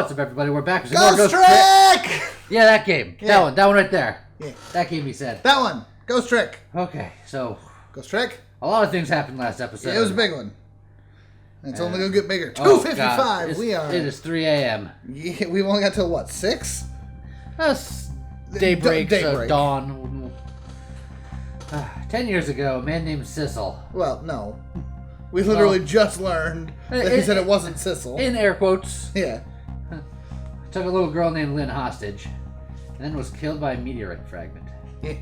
What's up, everybody? We're back. Ghost Trick! Yeah, that game. Yeah. That one right there. Yeah. That game he said. That one. Ghost Trick. Okay, so Ghost Trick? a lot of things happened last episode. Yeah, it was a big one. It's only going to get bigger. Oh, 2:55. God. It is 3 a.m. Yeah, we've only got till what, 6? That's daybreak, Daybreak. dawn. 10 years ago, a man named Sissel. Well, no. We literally just learned that he said it wasn't Sissel. In air quotes. Yeah. Took a little girl named Lynn hostage, and then was killed by a meteorite fragment. Yeah.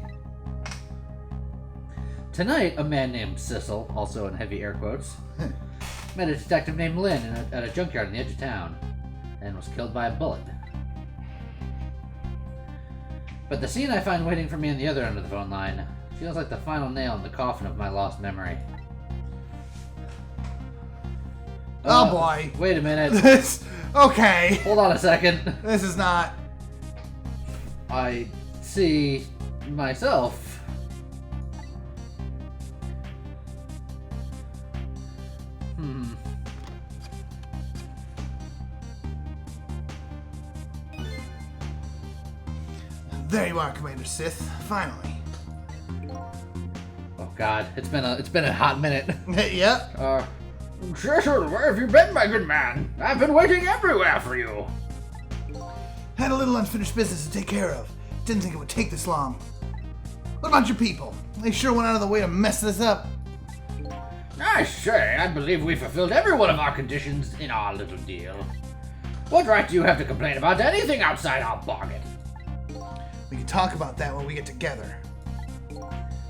Tonight, a man named Sissel, also in heavy air quotes, met a detective named Lynn at a junkyard on the edge of town, and was killed by a bullet. But the scene I find waiting for me on the other end of the phone line feels like the final nail in the coffin of my lost memory. Oh boy. Wait a minute. Okay. Hold on a second. This is not... I see myself. There you are, Commander Sith. Finally. Oh God, it's been a hot minute. Yep. Cecil, where have you been, my good man? I've been waiting everywhere for you. Had a little unfinished business to take care of. Didn't think it would take this long. What about your people? They sure went out of the way to mess this up. I say, I believe we fulfilled every one of our conditions in our little deal. What right do you have to complain about anything outside our bargain? We can talk about that when we get together.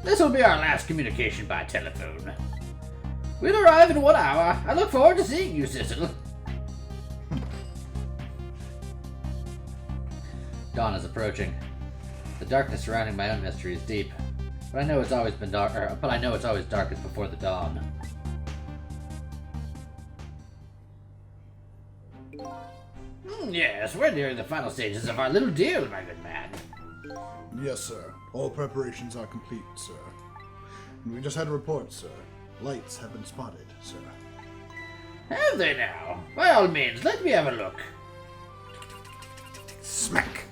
This will be our last communication by telephone. We'll arrive in 1 hour. I look forward to seeing you, Cecil. Dawn is approaching. The darkness surrounding my own mystery is deep, but I know it's always been dark. But I know it's always darkest before the dawn. Yes, we're nearing the final stages of our little deal, my good man. Yes, sir. All preparations are complete, sir. And we just had a report, sir. Lights have been spotted, sir. Have they now? By all means, let me have a look. Smack.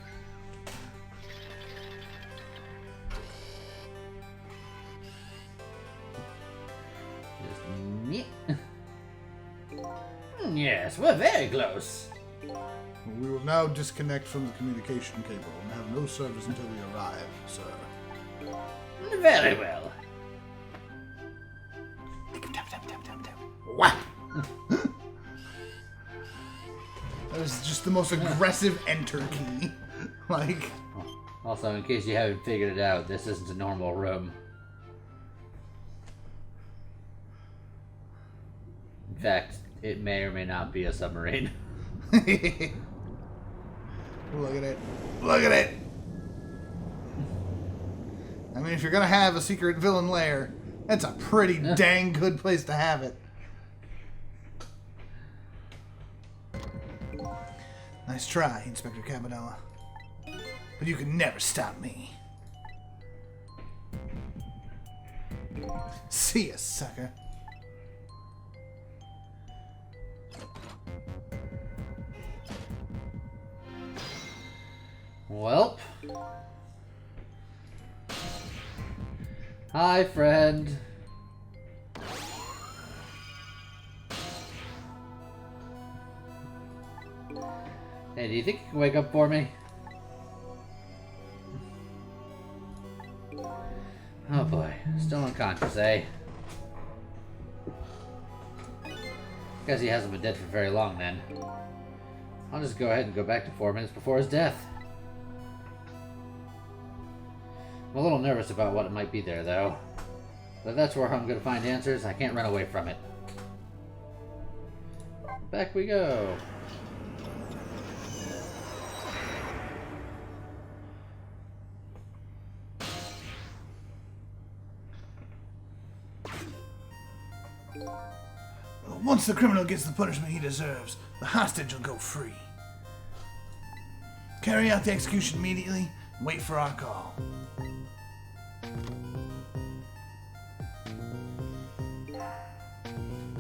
Yes, we're very close. We will now disconnect from the communication cable and have no service until we arrive, sir. Very well. Whap. That was just the most aggressive enter key. Like... Also, in case you haven't figured it out, this isn't a normal room. In fact, it may or may not be a submarine. Look at it. Look at it. I mean, if you're going to have a secret villain lair, that's a pretty dang good place to have it. Nice try, Inspector Cabanella. But you can never stop me. See ya, sucker. Welp. Hi, friend. Hey, do you think you can wake up for me? Oh boy, still unconscious, eh? Guess he hasn't been dead for very long then. I'll just go ahead and go back to 4 minutes before his death. I'm a little nervous about what it might be there, though. But if that's where I'm going to find answers, I can't run away from it. Back we go. Once the criminal gets the punishment he deserves, the hostage will go free. Carry out the execution immediately and wait for our call.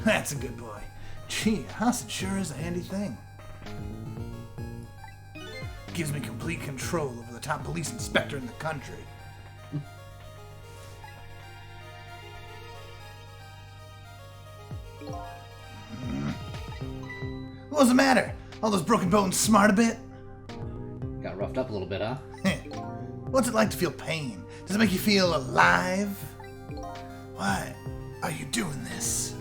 That's a good boy. Gee, a hostage sure is a handy thing. gives me complete control over the top police inspector in the country. What's the matter? All those broken bones smart a bit? Got roughed up a little bit, huh? What's it like to feel pain? Does it make you feel alive? Why are you doing this?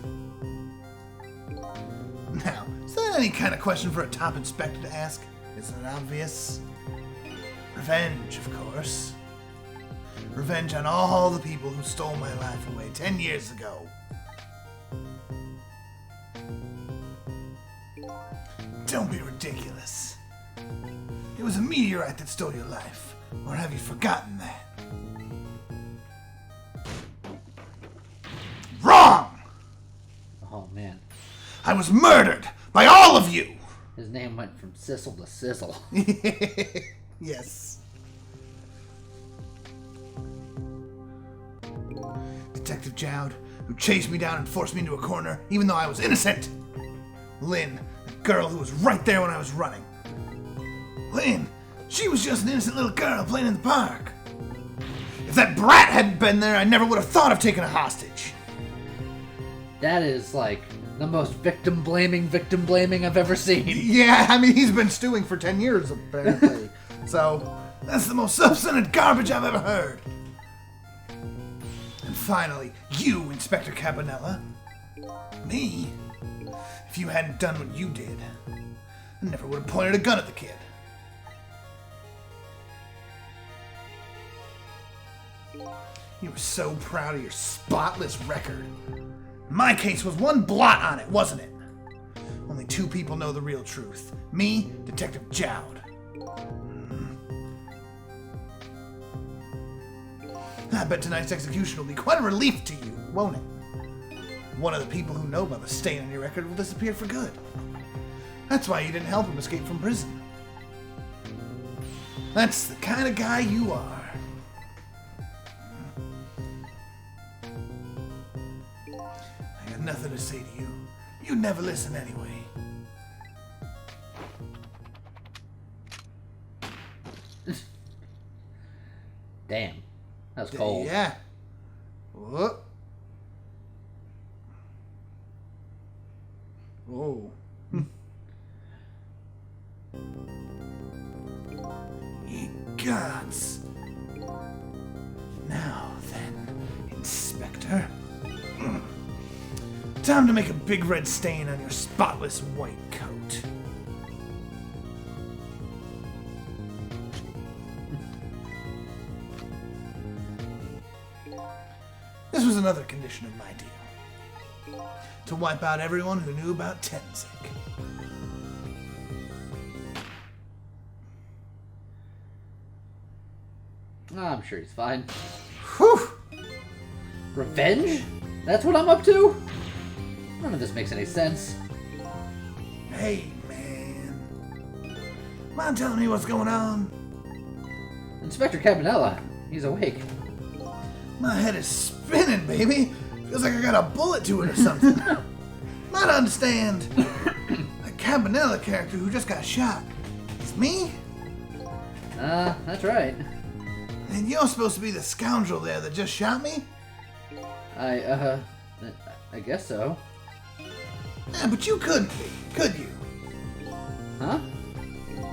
Now, is that any kind of question for a top inspector to ask? Isn't it obvious? Revenge, of course. Revenge on all the people who stole my life away 10 years ago. Don't be ridiculous. It was a meteorite that stole your life. Or have you forgotten that? Wrong! Oh, man. I was murdered by all of you! His name went from Sissel to Sizzle. Yes. Detective Jowd, who chased me down and forced me into a corner, even though I was innocent. Lynn, the girl who was right there when I was running. Lynn, she was just an innocent little girl playing in the park. If that brat hadn't been there, I never would have thought of taking a hostage. That is like the most victim blaming I've ever seen. Yeah, I mean, he's been stewing for 10 years, apparently. So, that's the most substantive garbage I've ever heard. And finally, you, Inspector Campanella. Me? If you hadn't done what you did, I never would have pointed a gun at the kid. You were so proud of your spotless record. My case was one blot on it, wasn't it? Only two people know the real truth. Me, Detective Jowd. I bet tonight's execution will be quite a relief to you, won't it? One of the people who know about the stain on your record will disappear for good. That's why you didn't help him escape from prison. That's the kind of guy you are. I got nothing to say to you. You'd never listen anyway. Damn. That was cold. Yeah. Whoop. Whoa. Ye gods. Now then, Inspector. Time to make a big red stain on your spotless white coat. This was another condition of my deal. To wipe out everyone who knew about Tenzik. Oh, I'm sure he's fine. Whew! Revenge? That's what I'm up to? None of this makes any sense. Hey, man. Mind telling me what's going on? Inspector Campanella, he's awake. My head is spinning, baby. Feels like I got a bullet to it or something. Might understand. A Campanella character who just got shot. It's me? That's right. And you're supposed to be the scoundrel there that just shot me? I guess so. Yeah, but you couldn't be, could you? Huh?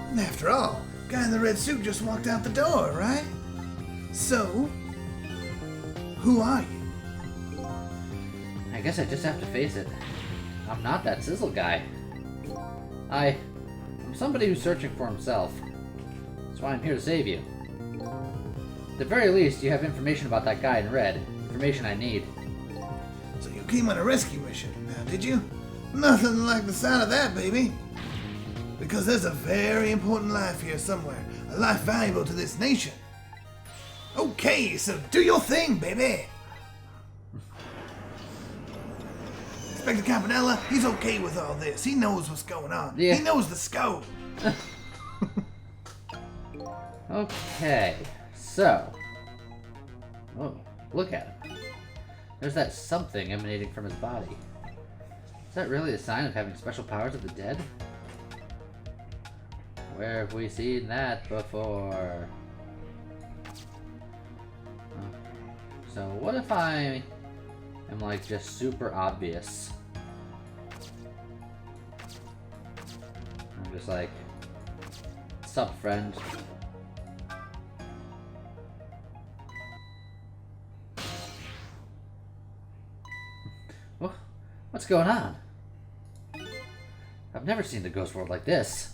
And after all, guy in the red suit just walked out the door, right? So, who are you? I guess I just have to face it. I'm not that sizzle guy. I'm somebody who's searching for himself. That's why I'm here to save you. At the very least, you have information about that guy in red. Information I need. So you came on a rescue mission, now did you? Nothing like the sound of that, baby. Because there's a very important life here somewhere. A life valuable to this nation. Okay, so do your thing, baby. Inspector Campanella, he's okay with all this. He knows what's going on. Yeah. He knows the scope. Okay, so... Oh, look at him. There's that something emanating from his body. Is that really a sign of having special powers of the dead? Where have we seen that before? So what if I am like just super obvious? I'm just like, sup friend? What's going on? I've never seen the ghost world like this.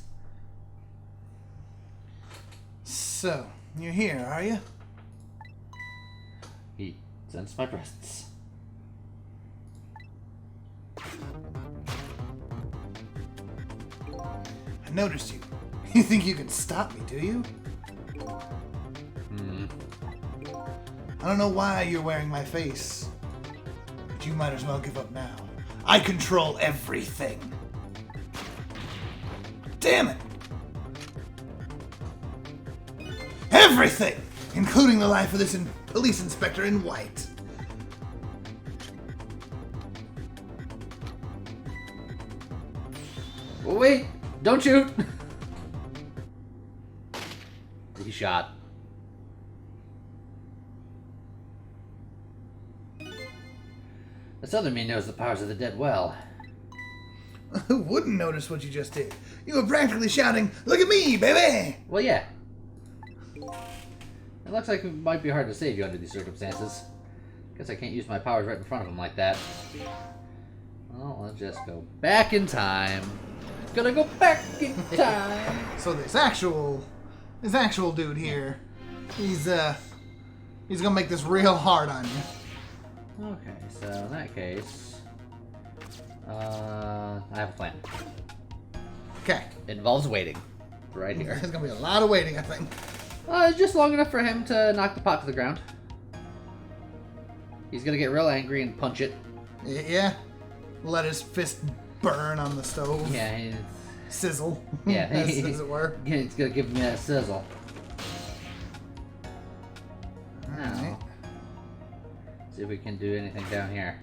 So, you're here, are you? He sensed my presence. I noticed you. You think you can stop me, do you? I don't know why you're wearing my face, but you might as well give up now. I control everything. Damn it! Everything! Including the life of this police inspector in white. Oh, wait! Don't shoot! He shot. This other me knows the powers of the dead well. Who wouldn't notice what you just did? You were practically shouting, "Look at me, baby!" Well, yeah. It looks like it might be hard to save you under these circumstances. Guess I can't use my powers right in front of him like that. Well, let's just go back in time. Gonna go back in time. So this actual dude here, he's gonna make this real hard on you. Okay, so in that case, I have a plan. Okay. It involves waiting. Right here. There's gonna be a lot of waiting, I think. Just long enough for him to knock the pot to the ground. He's gonna get real angry and punch it. Yeah. Let his fist burn on the stove. Yeah. Sizzle. Yeah. as it were. Yeah, it's gonna give me that sizzle. Now, Alright. see if we can do anything down here.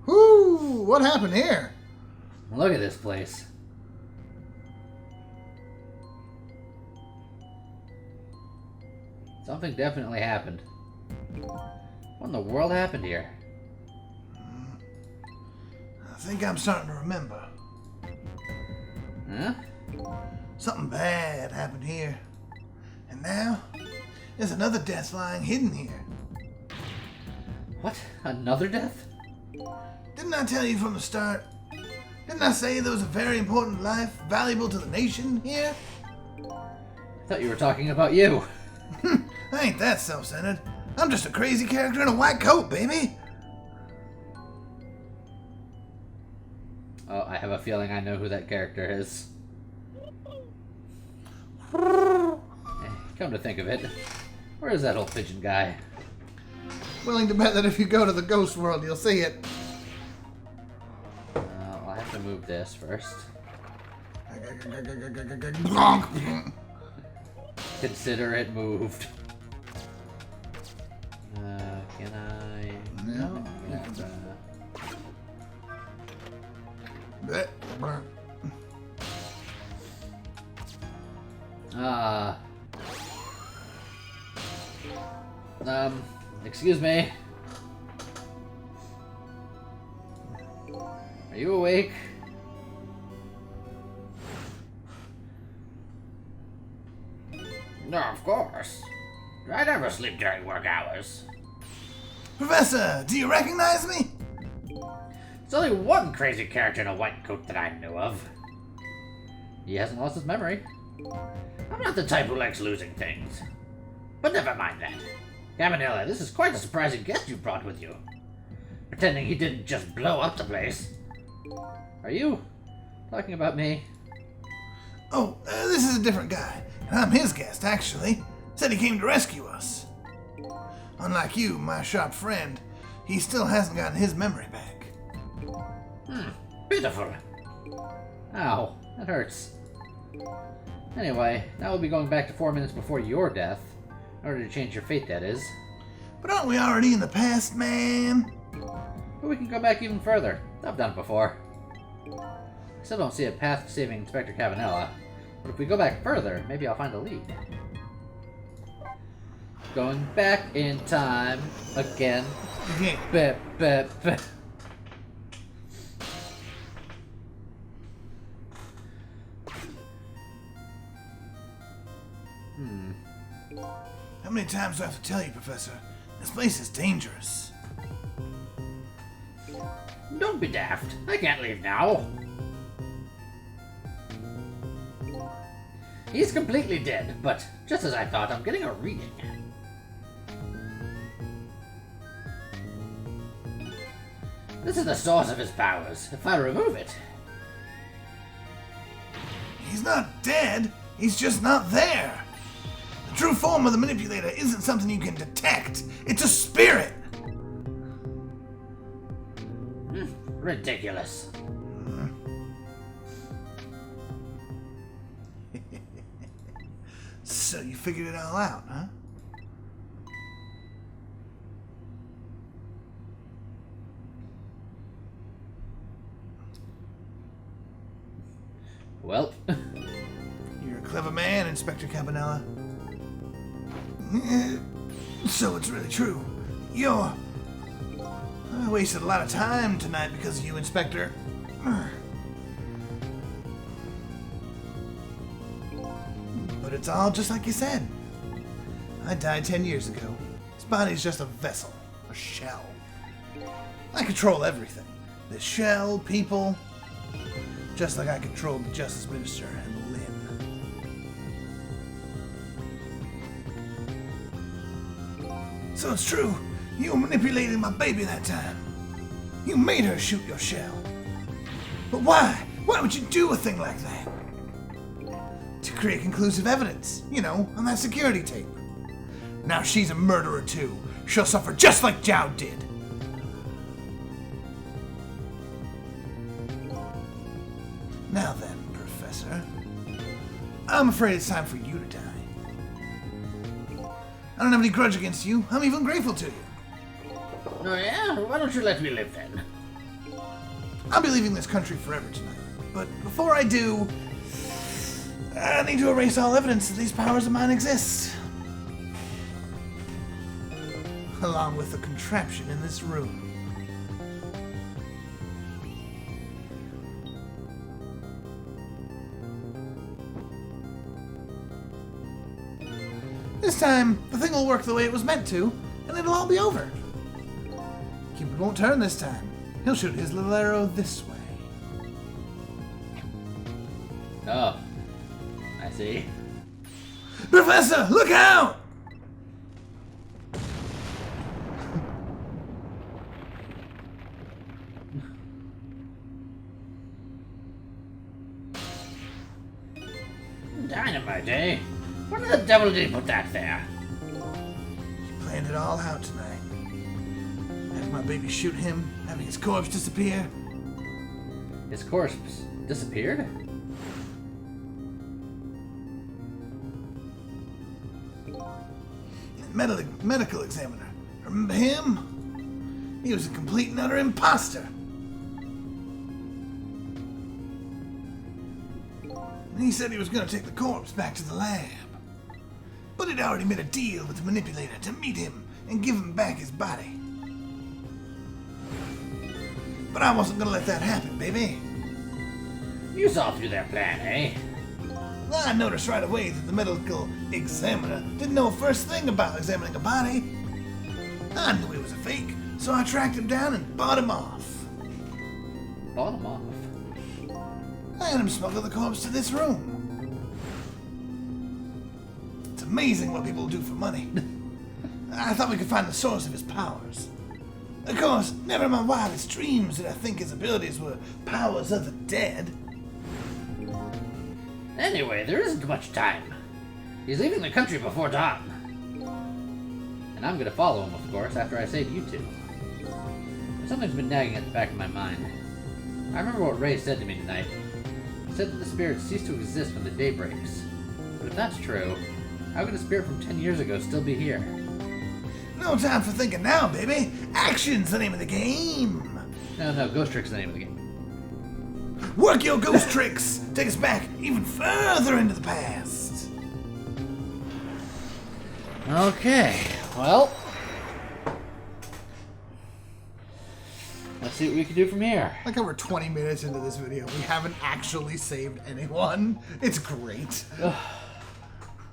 Whoo! What happened here? Look at this place. Something definitely happened. What in the world happened here? I think I'm starting to remember. Huh? Something bad happened here. And now, there's another death lying hidden here. What? Another death? Didn't I tell you from the start? Didn't I say there was a very important life, valuable to the nation here? I thought you were talking about you. I ain't that self-centered. I'm just a crazy character in a white coat, baby. Oh, I have a feeling I know who that character is. Come to think of it, where is that old pigeon guy? Willing to bet that if you go to the ghost world, you'll see it. I'll have to move this first. Consider it moved. Can I? No. Excuse me. Are you awake? No, of course. I never sleep during work hours. Professor, do you recognize me? There's only one crazy character in a white coat that I know of. He hasn't lost his memory. I'm not the type who likes losing things. But never mind that. Caminella, this is quite a surprising guest you brought with you. Pretending he didn't just blow up the place. Are you talking about me? Oh, this is a different guy. And I'm his guest, actually. Said he came to rescue us. Unlike you, my sharp friend, he still hasn't gotten his memory back. Pitiful. Ow, that hurts. Anyway, now we'll be going back to 4 minutes before your death. In order to change your fate, that is. But aren't we already in the past, man? But we can go back even further. I've done it before. I still don't see a path to saving Inspector Cavanella. But if we go back further, maybe I'll find a lead. Going back in time again. Yeah. Bep, bep, bep. How many times do I have to tell you, Professor? This place is dangerous. Don't be daft. I can't leave now. He's completely dead, but just as I thought, I'm getting a reading. This is the source of his powers. If I remove it... He's not dead. He's just not there. The true form of the manipulator isn't something you can detect. It's a spirit. Ridiculous. So you figured it all out, huh? Well, You're a clever man, Inspector Campanella. So it's really true. I wasted a lot of time tonight because of you, Inspector. But it's all just like you said. I died 10 years ago. This body's just a vessel, a shell. I control everything. This shell, people, just like I controlled the Justice Minister and Lynn. So it's true. You manipulated my baby that time. You made her shoot your shell. But why? Why would you do a thing like that? To create conclusive evidence, you know, on that security tape. Now she's a murderer too. She'll suffer just like Zhao did. Now then, Professor. I'm afraid it's time for you to die. I don't have any grudge against you. I'm even grateful to you. Oh yeah? Why don't you let me live then? I'll be leaving this country forever tonight. But before I do, I need to erase all evidence that these powers of mine exist. Along with the contraption in this room. This time, the thing will work the way it was meant to, and it'll all be over. Cupid won't turn this time. He'll shoot his little arrow this way. oh, I see. Professor, look out! Dynamite, eh? What the devil did he put that there? He planned it all out tonight. Having my baby shoot him, having his corpse disappear. His corpse disappeared? Medical examiner. Remember him? He was a complete and utter imposter. And he said he was going to take the corpse back to the lab. But he'd already made a deal with the manipulator to meet him and give him back his body. But I wasn't going to let that happen, baby. You saw through their plan, eh? I noticed right away that the medical examiner didn't know a first thing about examining a body. I knew he was a fake, so I tracked him down and bought him off. Bought him off. I had him smuggle the corpse to this room. It's amazing what people do for money. I thought we could find the source of his powers. Of course, never in my wildest dreams did I think his abilities were powers of the dead. Anyway, there isn't much time. He's leaving the country before dawn. And I'm gonna follow him, of course, after I save you two. But something's been nagging at the back of my mind. I remember what Ray said to me tonight. He said that the spirits cease to exist when the day breaks. But if that's true, how could a spirit from 10 years ago still be here? No time for thinking now, baby. Action's the name of the game. No, Ghost Trick's the name of the game. Work your ghost tricks! Take us back even further into the past! Okay, well. Let's see what we can do from here. Like over 20 minutes into this video, we haven't actually saved anyone. It's great.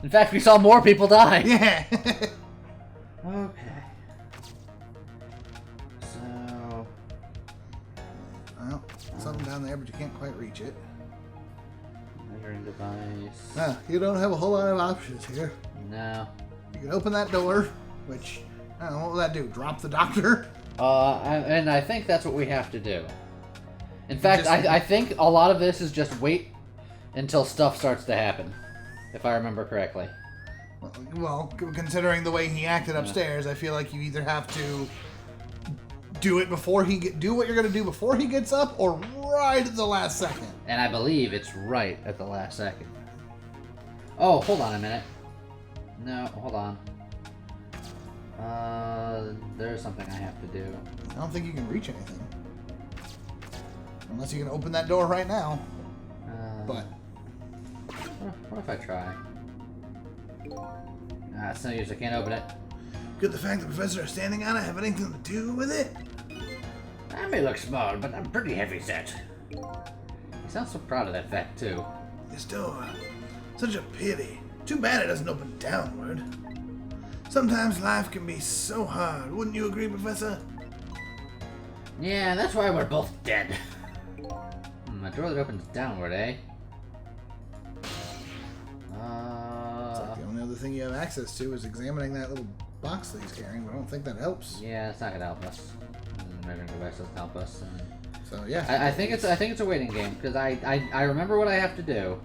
In fact, we saw more people die. Yeah. Okay. So... Well, something down there, but you can't quite reach it. Measuring device. You don't have a whole lot of options here. No. You can open that door, which, I don't know, what will that do? Drop the doctor? And I think that's what we have to do. In fact, I think a lot of this is just wait until stuff starts to happen, if I remember correctly. Well, considering the way he acted upstairs, I feel like you either have to do it before do what you're gonna do before he gets up, or right at the last second. And I believe it's right at the last second. Oh, hold on a minute. No, hold on. There's something I have to do. I don't think you can reach anything. Unless you can open that door right now. But. What if I try? It's no use, I can't open it. Could the fact the professor is standing on it have anything to do with it? I may look small, but I'm pretty heavy set. He sounds so proud of that fact, too. This door. Such a pity. Too bad it doesn't open downward. Sometimes life can be so hard. Wouldn't you agree, Professor? Yeah, that's why we're both dead. A door that opens downward, eh? It's like the only other thing you have access to is examining that little box that he's carrying, but I don't think that helps. Yeah, it's not gonna help us. Measuring device doesn't help us. So yeah, I think it's a waiting game because I remember what I have to do,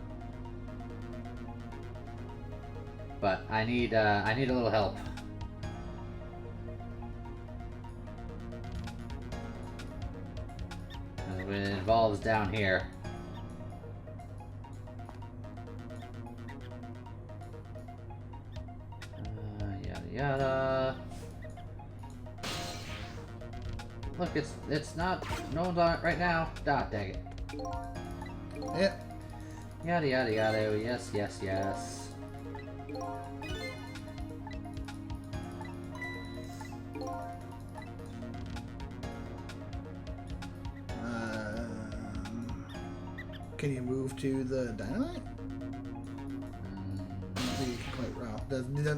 but I need a little help. It involves down here. Yada yada. Look, it's not. No one's on it right now. Dang it. yeah. Yada yada yada. Yes, yes, yes. Can you move to the dynamite? I don't think you can quite route.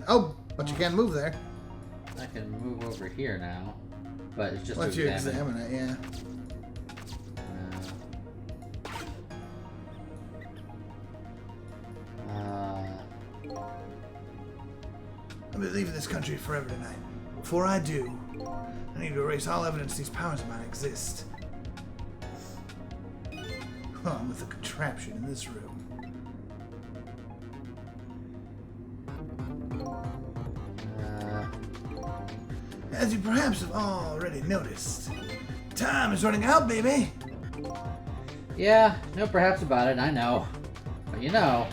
Oh, but you can move there. I can move over here now, but it's just Once to you examine. examine it, yeah. I'll be leaving this country forever tonight. Before I do, I need to erase all evidence these powers of mine exist. I'm with a contraption in this room. As you perhaps have already noticed, time is running out, baby! Yeah, no perhaps about it, I know. But you know,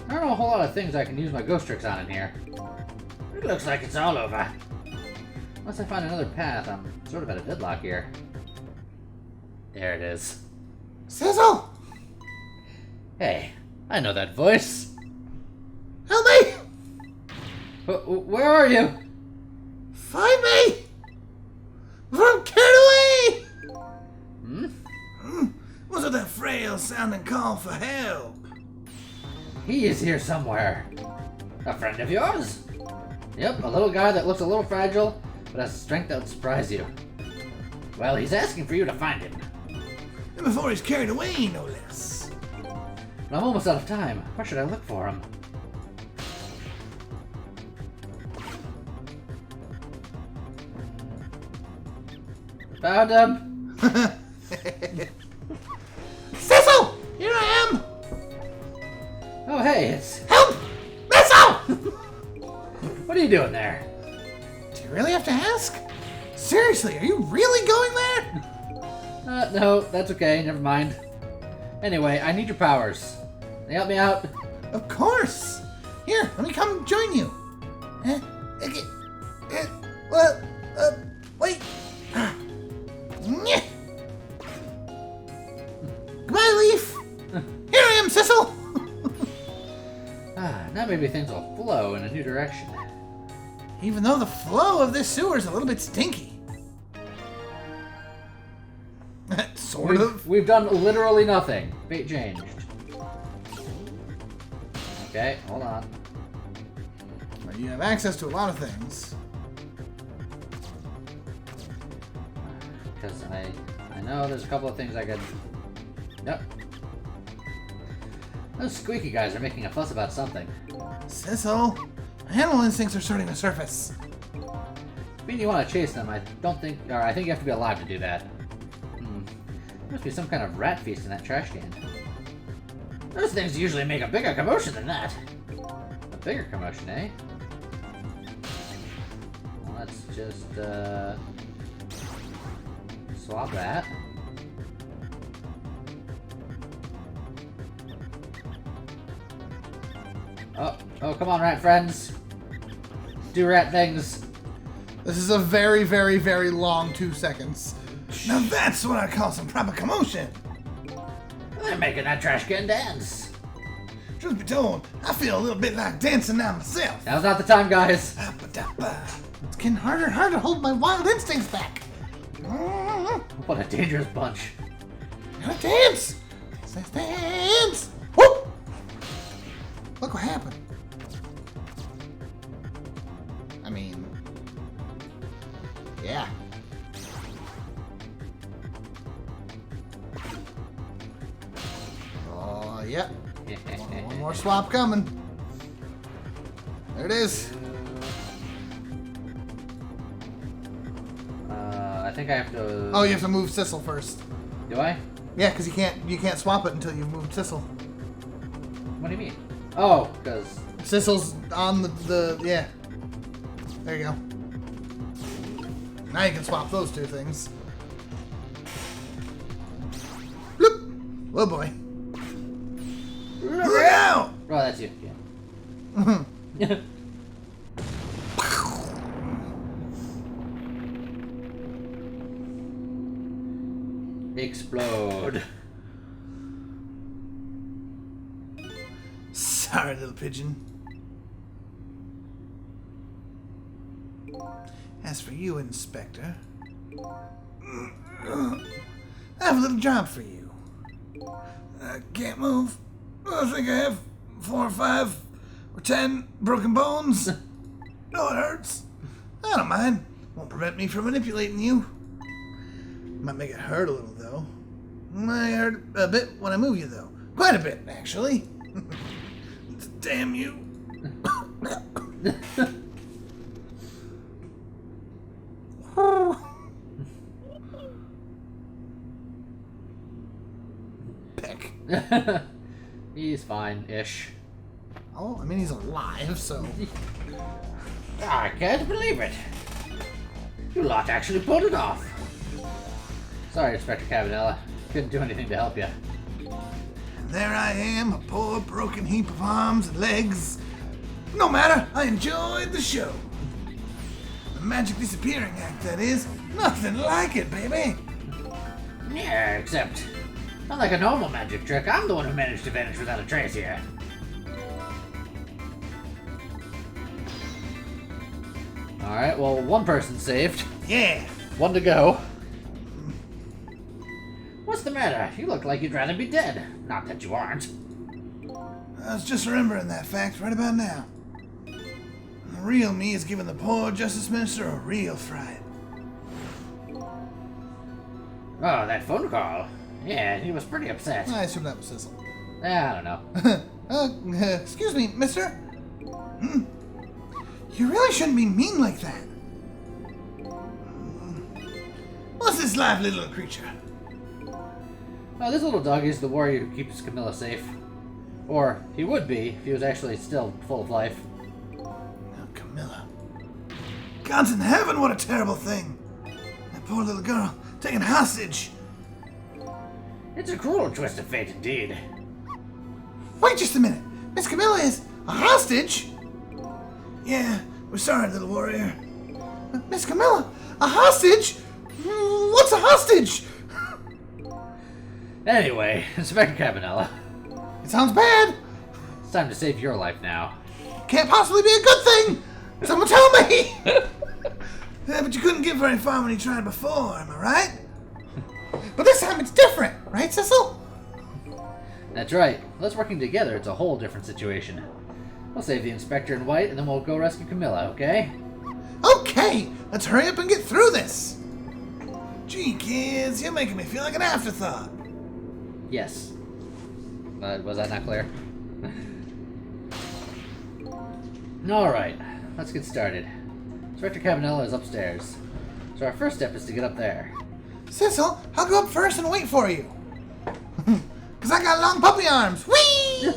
I don't know a whole lot of things I can use my ghost tricks on in here. It looks like it's all over. Unless I find another path, I'm sort of at a deadlock here. There it is. Sizzle! Hey, I know that voice. Help me! Where are you? Find me! I'm carried away! Was it that frail sounding call for help? He is here somewhere. A friend of yours? Yep, a little guy that looks a little fragile, but has strength that would surprise you. Well, he's asking for you to find him. And before he's carried away, no less. But I'm almost out of time. Where should I look for him? Found him! Cecil! Here I am! Oh, hey, it's... Help! Cecil! What are you doing there? Do you really have to ask? Seriously, are you really going there? No, that's okay, never mind. Anyway, I need your powers. Can you help me out? Of course! Here, let me come join you. Okay. Well, wait. Goodbye, Leaf! maybe things will flow in a new direction. Even though the flow of this sewer is a little bit stinky. Sort of. We've done literally nothing. Fate changed. Okay, hold on. Well, you have access to a lot of things. Because I know there's a couple of things I could... Yep. Those squeaky guys are making a fuss about something. Sissel, animal instincts are starting to surface. I mean, you want to chase them, I think you have to be alive to do that. There must be some kind of rat feast in that trash can. Those things usually make a bigger commotion than that. A bigger commotion, eh? Well, let's just, swap that. Oh, come on, rat friends. Do rat things. This is a very, very, very long 2 seconds. Now that's what I call some proper commotion. They're making that trash can dance. Truth be told, I feel a little bit like dancing now myself. Now's not the time, guys. It's getting harder and harder to hold my wild instincts back. What a dangerous bunch. Gotta dance! Dance! Whoop! Look what happened. I mean... yeah. Oh, yep. One more swap coming. There it is. I think I have to... Oh, you have to move Sissel first. Do I? Yeah, because you can't swap it until you've moved Sissel. What do you mean? Oh, because... Sissel's on the yeah. There you go. Now you can swap those 2 things. Bloop! Oh boy. Look out! Oh, that's you. Yeah. Explode. Sorry, little pigeon. As for you, Inspector, I have a little job for you. I can't move. I think I have 4 or 5 or 10 broken bones. No, it hurts. I don't mind. Won't prevent me from manipulating you. Might make it hurt a little, though. Might hurt a bit when I move you, though. Quite a bit, actually. Damn you. Peck. He's fine-ish. Oh, I mean, he's alive, so... I can't believe it. You lot actually pulled it off. Sorry, Inspector Cabanella. Couldn't do anything to help you. There I am, a poor broken heap of arms and legs. No matter, I enjoyed the show. The magic disappearing act, that is. Nothing like it, baby. Yeah, except, unlike a normal magic trick, I'm the one who managed to vanish without a trace here. Alright, well, one person's saved. Yeah. One to go. What's the matter? You look like you'd rather be dead. Not that you aren't. I was just remembering that fact right about now. The real me is giving the poor Justice Minister a real fright. Oh, that phone call. Yeah, he was pretty upset. I assume that was Sissel. I don't know. Excuse me, mister? You really shouldn't be mean like that. What's this live little creature? Oh, this little dog is the warrior who keeps Camilla safe. Or, he would be, if he was actually still full of life. Oh, Camilla. Gods in heaven, what a terrible thing. That poor little girl, taken hostage. It's a cruel twist of fate indeed. Wait just a minute. Miss Camilla is a hostage? Yeah, we're sorry, little warrior. Miss Camilla, a hostage? What's a hostage? Anyway, Inspector Cabanella, It sounds bad. it's time to save your life now. can't possibly be a good thing. Someone tell me. Yeah, but you couldn't get very far when you tried before, am I right? But this time it's different, right, Cecil? That's right. With us working together, it's a whole different situation. We'll save the Inspector in white, and then we'll go rescue Camilla, okay? Okay, let's hurry up and get through this. Gee, kids, you're making me feel like an afterthought. Yes. Was that not clear? Alright, let's get started. Inspector Cabanela is upstairs. So our first step is to get up there. Cecil, I'll go up first and wait for you. Because I got long puppy arms. Whee!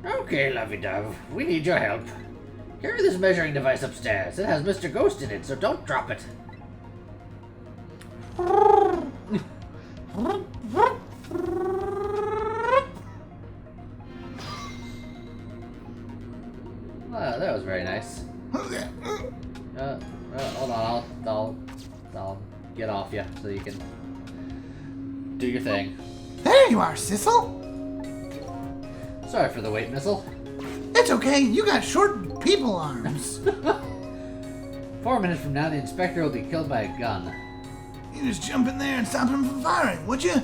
Okay, lovey-dove. We need your help. Carry this measuring device upstairs. It has Mr. Ghost in it, so don't drop it. That was very nice. Hold on, I'll get off you so you can do your thing. There you are, Cecil. Sorry for the weight, missile. It's okay, you got short people arms. 4 minutes from now, the Inspector will be killed by a gun. You just jump in there and stop him from firing, would you?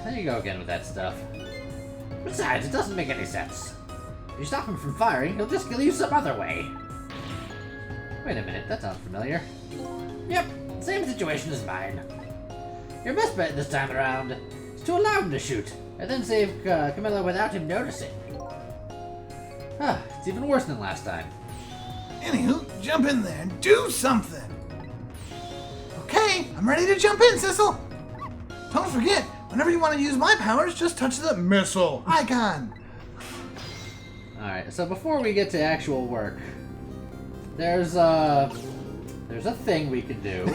There you go again with that stuff. Besides, it doesn't make any sense. If you stop him from firing, he'll just kill you some other way. Wait a minute, that sounds familiar. Yep, same situation as mine. Your best bet this time around is to allow him to shoot, and then save Camilla without him noticing. It's even worse than last time. Anywho, jump in there and do something. Okay, I'm ready to jump in, Cecil. Don't forget, whenever you want to use my powers, just touch the missile icon. Alright, so before we get to actual work, there's a thing we can do.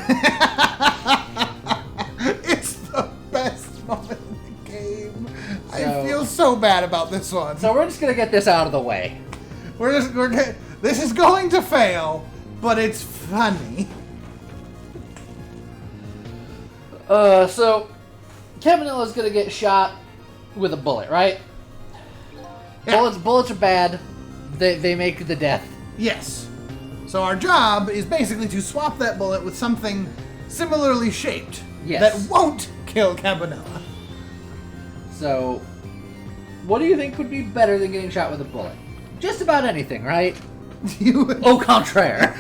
It's the best moment in the game. I feel so bad about this one. So we're just gonna get this out of the way. This is going to fail, but it's funny. So Cabanella's gonna get shot with a bullet, right? Yeah. Bullets are bad. They make the death. Yes. So our job is basically to swap that bullet with something similarly shaped Yes. that won't kill Cabanella. So, what do you think would be better than getting shot with a bullet? Just about anything, right? Au contraire.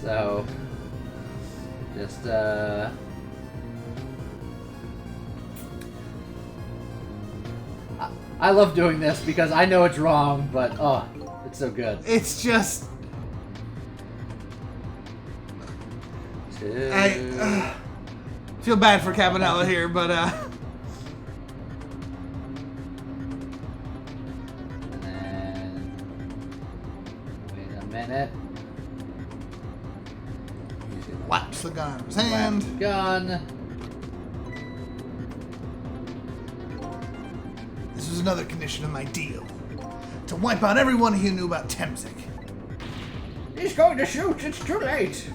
So, just I love doing this because I know it's wrong, but oh, it's so good. It's just... I feel bad for Cabanella here, but And then, wait a minute. whaps the gun out of his hand. Whack the gun. This was another condition of my deal. To wipe out everyone who knew about Temzik. He's going to shoot. It's too late.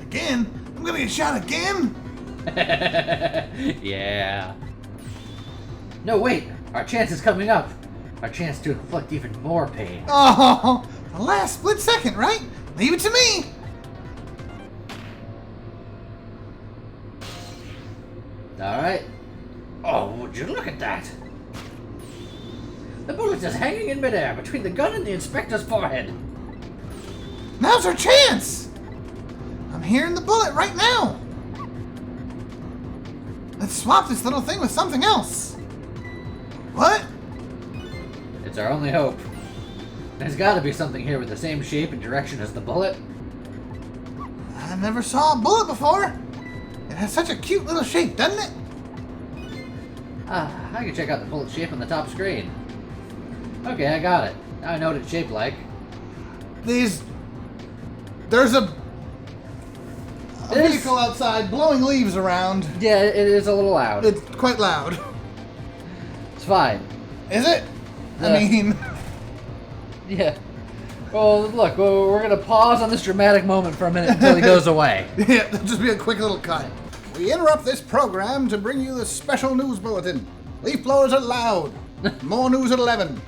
Again? I'm gonna get shot again? Yeah. No, wait. Our chance is coming up. Our chance to inflict even more pain. Oh, the last split second, right? Leave it to me. Alright. Oh, would you look at that? The bullet is hanging in midair between the gun and the inspector's forehead. Now's our chance. I'm hearing the bullet right now. Let's swap this little thing with something else. What? It's our only hope. There's gotta be something here with the same shape and direction as the bullet. I never saw a bullet before. It has such a cute little shape, doesn't it? I can check out the bullet shape on the top screen. Okay, I got it. Now I know what it's shaped like. There's a vehicle outside blowing leaves around. Yeah, it is a little loud. It's quite loud. It's fine. Is it? Yeah. I mean, Yeah. Well, look, we're gonna pause on this dramatic moment for a minute until he goes away. Yeah, that'll just be a quick little cut. We interrupt this program to bring you the special news bulletin. Leaf blowers are loud. More news at 11.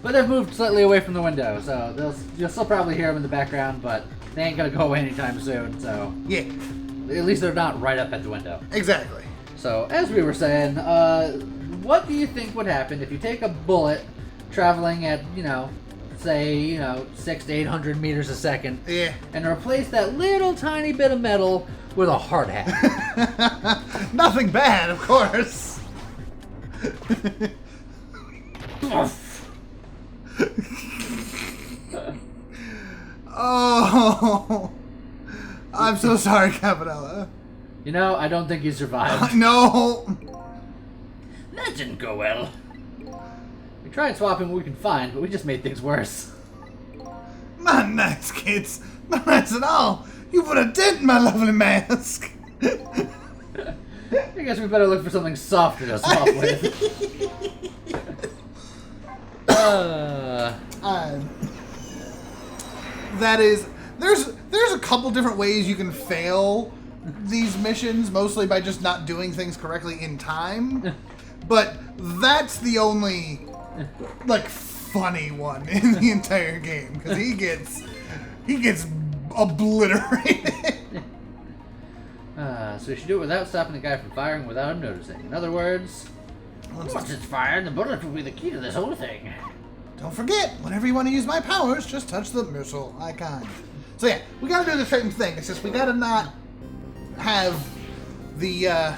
But they've moved slightly away from the window, so you'll still probably hear them in the background, but they ain't gonna go away anytime soon, so... Yeah, At least they're not right up at the window. exactly. So, as we were saying, what do you think would happen if you take a bullet traveling at, say, 600 to 800 meters a second, Yeah. and replace that little tiny bit of metal with a hard hat? Nothing bad, of course. Oh, I'm so sorry, Capanella. I don't think you survived. No. That didn't go well. We tried swapping what we could find, but we just made things worse. Not nice, kids. Not nice at all. You put a dent in my lovely mask. I guess we better look for something softer to swap with. That is, there's a couple different ways you can fail these missions, mostly by just not doing things correctly in time. But that's the only funny one in the entire game, because he gets obliterated. So we should do it without stopping the guy from firing without him noticing. In other words, Once it's fired, the bullet will be the key to this whole thing. Don't forget, whenever you want to use my powers, just touch the missile icon. So yeah, we gotta do the same thing. It's just we gotta not have the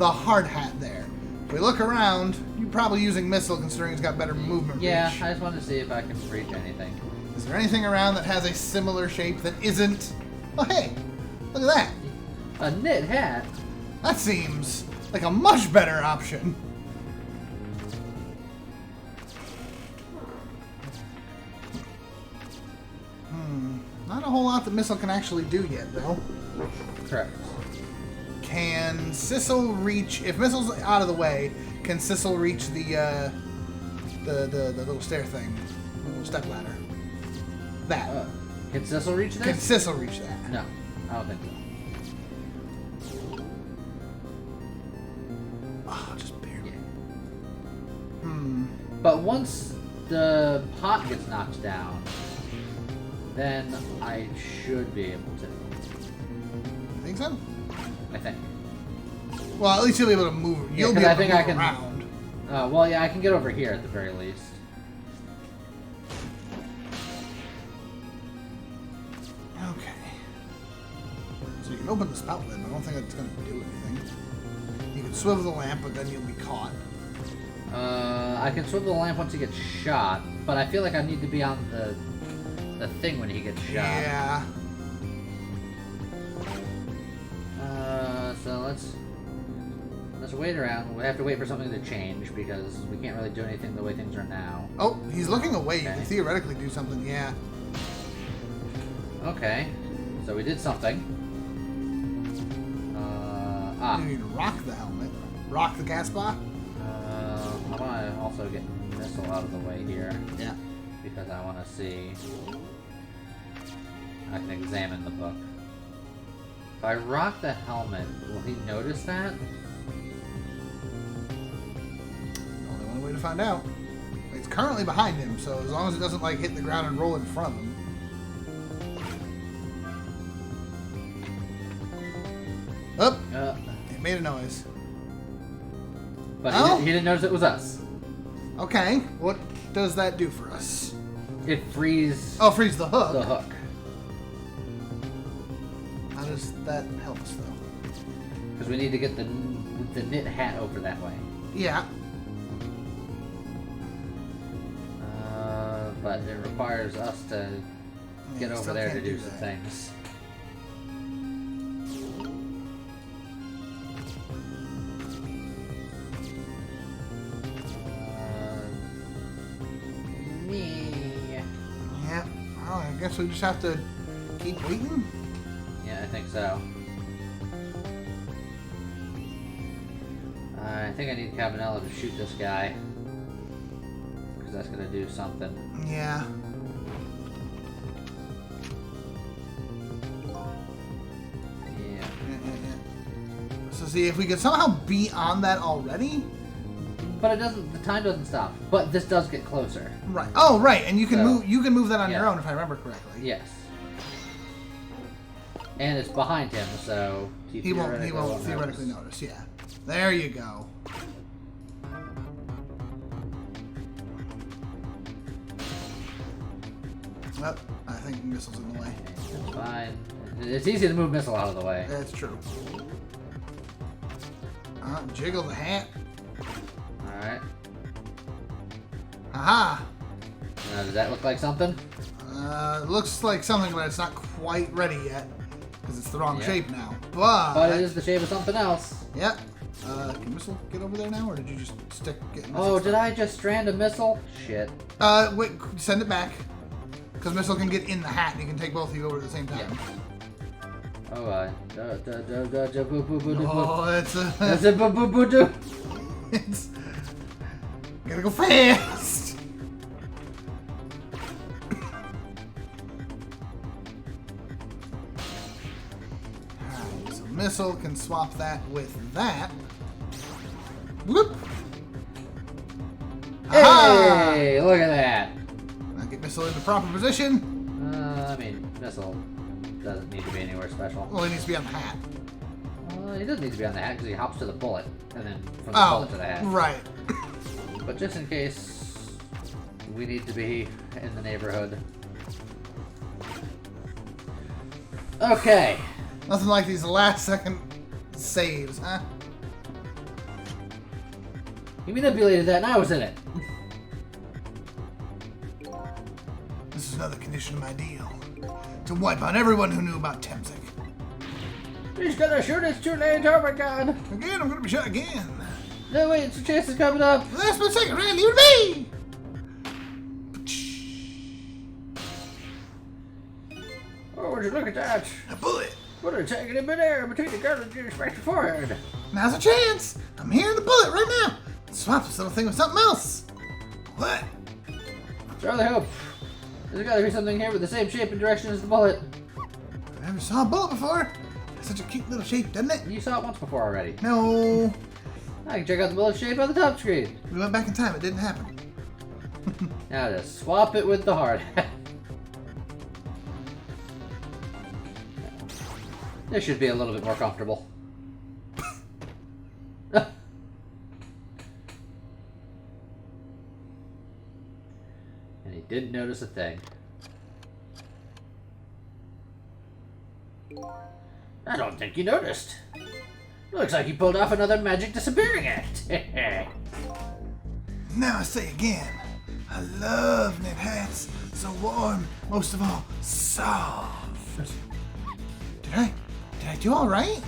hard hat there. If we look around, you're probably using missile considering it's got better movement yeah, reach. I just wanted to see if I can reach anything. Is there anything around that has a similar shape that isn't? Oh hey, look at that. A knit hat? That seems like a much better option. Not a whole lot that missile can actually do yet, though. Correct. Can Sissel reach? If missile's out of the way, can Sissel reach the little stair thing, the little step ladder? That. Can Cecil reach Can this? Sissel reach that? No, I don't think so. Oh, just barely. But once the pot gets knocked down, then I should be able to. I think so. I think. Well, at least you'll be able to move. Yeah, You'll 'cause be I able to think I move can- around. Well, yeah, I can get over here at the very least. Okay. So you can open the spout lid, but I don't think that's going to do anything. You can swivel the lamp, but then you'll be caught. I can swivel the lamp once he gets shot, but I feel like I need to be on the thing when he gets shot. Yeah. So let's wait around. We have to wait for something to change because we can't really do anything the way things are now. Oh, he's looking away. You Okay. can theoretically do something. Yeah. Okay, so we did something. You need to rock the helmet. Rock the gas bar. I want to also get missile out of the way here Yeah. because I want to see. I can examine the book. If I rock the helmet, will he notice that? Only one way to find out. It's currently behind him, so as long as it doesn't hit the ground and roll in front of him. Oh, it made a noise. But Oh. he didn't notice it was us. Okay, what does that do for us? It frees Oh, freeze the hook. the hook. How does that help us, though? Because we need to get the knit hat over that way. Yeah. But it requires us to get we over still there to can't do do some that. things. Yeah. Oh, I guess we just have to keep waiting. Yeah, I think so. I think I need Cabanella to shoot this guy. Because that's going to do something. Yeah. See, if we could somehow be on that already. But it doesn't. The time doesn't stop. But this does get closer. Right. Oh, right. And you can So, move. You can move that on yeah. your own, if I remember correctly. Yes. And it's behind him, so He won't theoretically notice. Yeah. There you go. Well, I think missile's in the way. It's fine. It's easy to move missile out of the way. That's true. Jiggle the hat. Alright. Aha! Does that look like something? Looks like something, but it's not quite ready yet. Because it's the wrong Yeah. shape now. But... But it is the shape of something else. Yep. Can missile get over there now, or did you just get missile? Oh, did I just strand a missile? Shit. Wait, send it back. Because missile can get in the hat, and he can take both of you over at the same time. Yeah. Oh, Oh, that's a... That's a boo. It's... Gotta go fast! Alright, so missile can swap that with that. Whoop! Hey, look at that. Now get missile into proper position. I mean, missile doesn't need to be anywhere special. Well, he needs to be on the hat. He doesn't need to be on the hat because he hops to the bullet and then from the Oh, bullet to the hat. right. But just in case we need to be in the neighborhood. Okay. Nothing like these last second saves, huh? You manipulated that and I was in it. This is another condition of my deal. To wipe out everyone who knew about Temzik. He's gonna shoot us too late, oh my god. Again, I'm gonna be shot again. No, wait, it's a chance is coming up. Last but second round, you and me! Oh, would you look at that? A bullet. What a taking in midair between the gun and your smash your forehead. Now's a chance. I'm hearing the bullet right now. Swap this little thing with something else. What? Charlie Hope. There's gotta be something here with the same shape and direction as the bullet. I never saw a bullet before. It's such a cute little shape, doesn't it? You saw it once before already. No. I can check out the bullet shape on the top screen. We went back in time. It didn't happen. Now just swap it with the hard hat. This should be a little bit more comfortable. And he didn't notice a thing. I don't think you noticed. Looks like you pulled off another magic disappearing act. Now I say again. I love knit hats. So warm. Most of all, soft. Did I do all right?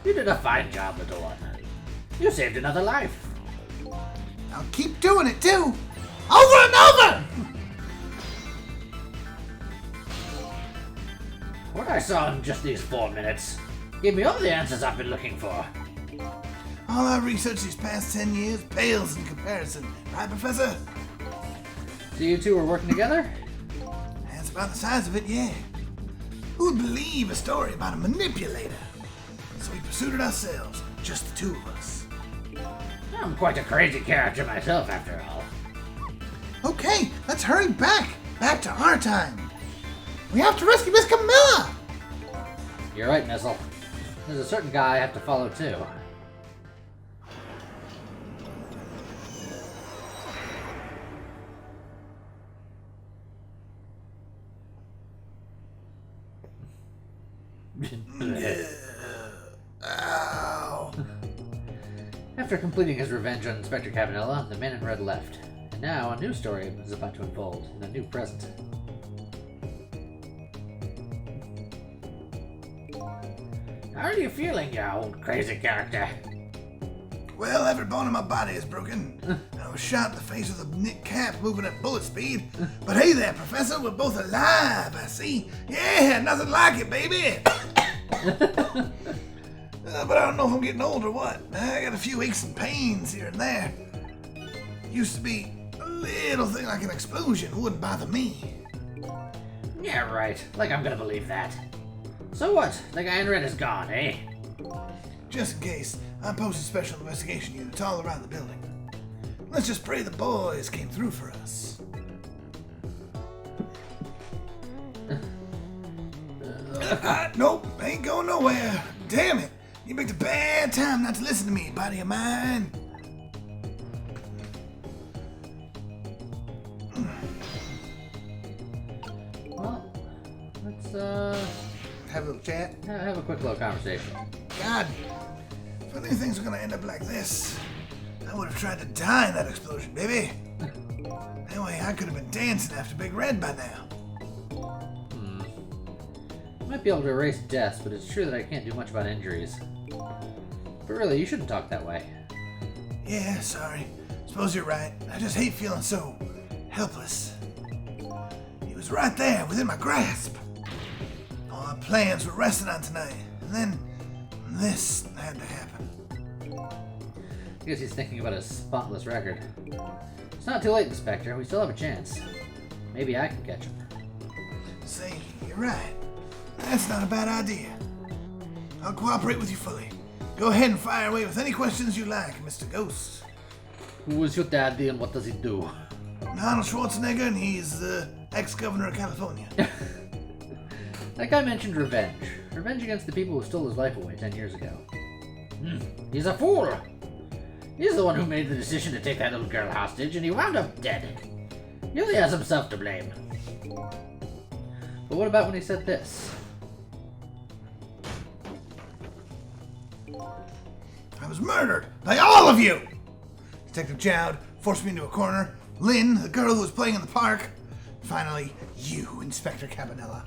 You did a fine job, little one. You saved another life. I'll keep doing it too. Over and over! What I saw in just these 4 minutes gave me all the answers I've been looking for. All our research these past 10 years pales in comparison. Right, Professor? So you two were working together? That's about the size of it, yeah. Who would believe a story about a manipulator? So we pursued it ourselves, just the two of us. I'm quite a crazy character myself, after all. Okay, let's hurry back to our time. We have to rescue Miss Camilla! You're right, Missile. There's a certain guy I have to follow too. Ow. After completing his revenge on Inspector Cavanella, the man in red left. And now a new story is about to unfold in a new present. How are you feeling, you old crazy character? Well, every bone in my body is broken. I was shot in the face with a knit cap moving at bullet speed. But hey there, Professor, we're both alive, I see. Yeah, nothing like it, baby. But I don't know if I'm getting old or what. I got a few aches and pains here and there. Used to be a little thing like an explosion. It wouldn't bother me. Yeah, right. Like I'm gonna believe that. So what? The guy in red is gone, eh? Just in case, I posted special investigation units all around the building. Let's just pray the boys came through for us. Nope, ain't going nowhere. Damn it! You picked a bad time not to listen to me, buddy of mine. Well, let's Have a little chat. have a quick little conversation. God, if I knew things were gonna end up like this, I would have tried to die in that explosion, baby. Anyway, I could have been dancing after Big Red by now. I might be able to erase deaths, but it's true that I can't do much about injuries. But really, you shouldn't talk that way. Yeah, sorry. Suppose you're right. I just hate feeling so helpless. He was right there, within my grasp. All our plans were resting on tonight, and then this had to happen. I guess he's thinking about his spotless record. It's not too late, Inspector. We still have a chance. Maybe I can catch him. See, you're right. That's not a bad idea. I'll cooperate with you fully. Go ahead and fire away with any questions you like, Mr. Ghost. Who is your daddy and what does he do? Arnold Schwarzenegger, and he's the ex-governor of California. That guy mentioned revenge. Revenge against the people who stole his life away 10 years ago. He's a fool. He's the one who made the decision to take that little girl hostage, and he wound up dead. He only has himself to blame. But what about when he said this? I was murdered by all of you! Detective Jowd forced me into a corner. Lynn, the girl who was playing in the park. Finally, you, Inspector Cabanella.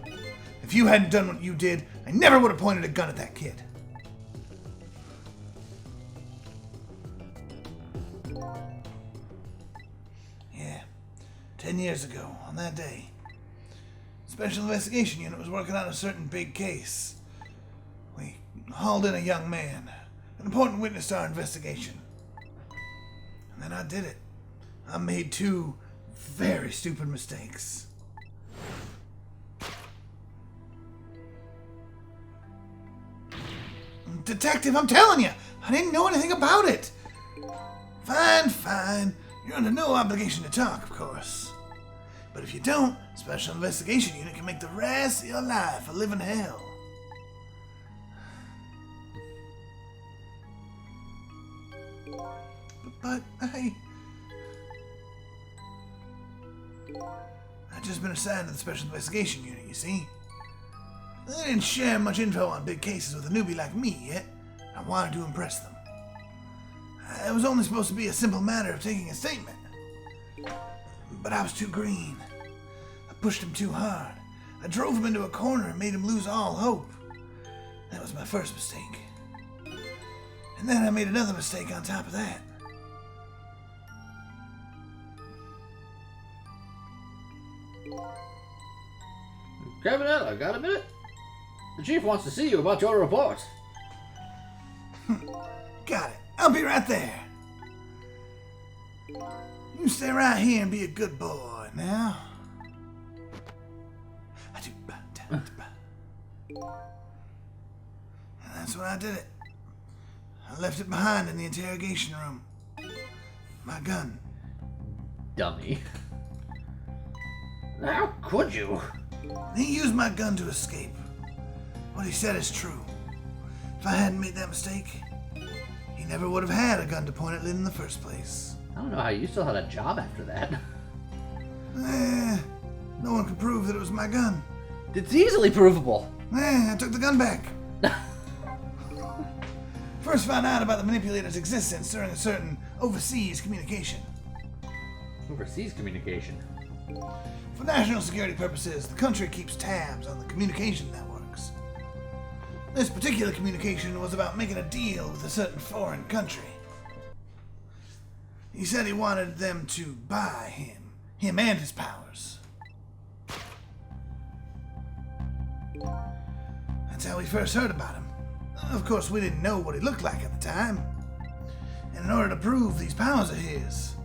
If you hadn't done what you did, I never would have pointed a gun at that kid. Yeah, 10 years ago, on that day, Special Investigation Unit was working on a certain big case. We hauled in a young man, an important witness to our investigation. And then I did it. I made two very stupid mistakes. Detective, I'm telling you, I didn't know anything about it. Fine. You're under no obligation to talk, of course. But if you don't, Special Investigation Unit can make the rest of your life a living hell. But I've just been assigned to the Special Investigation Unit, you see. They didn't share much info on big cases with a newbie like me yet. I wanted to impress them. It was only supposed to be a simple matter of taking a statement. But I was too green. I pushed him too hard. I drove him into a corner and made him lose all hope. That was my first mistake. And then I made another mistake on top of that. Cabanella, got a minute? The chief wants to see you about your report. Got it. I'll be right there. You stay right here and be a good boy now. And that's when I did it. I left it behind in the interrogation room. My gun. Dummy. How could you? He used my gun to escape. What he said is true. If I hadn't made that mistake, he never would have had a gun to point at Lynn in the first place. I don't know how you still had a job after that. No one could prove that it was my gun. It's easily provable. I took the gun back. First found out about the manipulator's existence during a certain overseas communication. Overseas communication. For national security purposes, the country keeps tabs on the communication networks. This particular communication was about making a deal with a certain foreign country. He said he wanted them to buy him and his powers. That's how we first heard about him. Of course, we didn't know what he looked like at the time. And in order to prove these powers of his,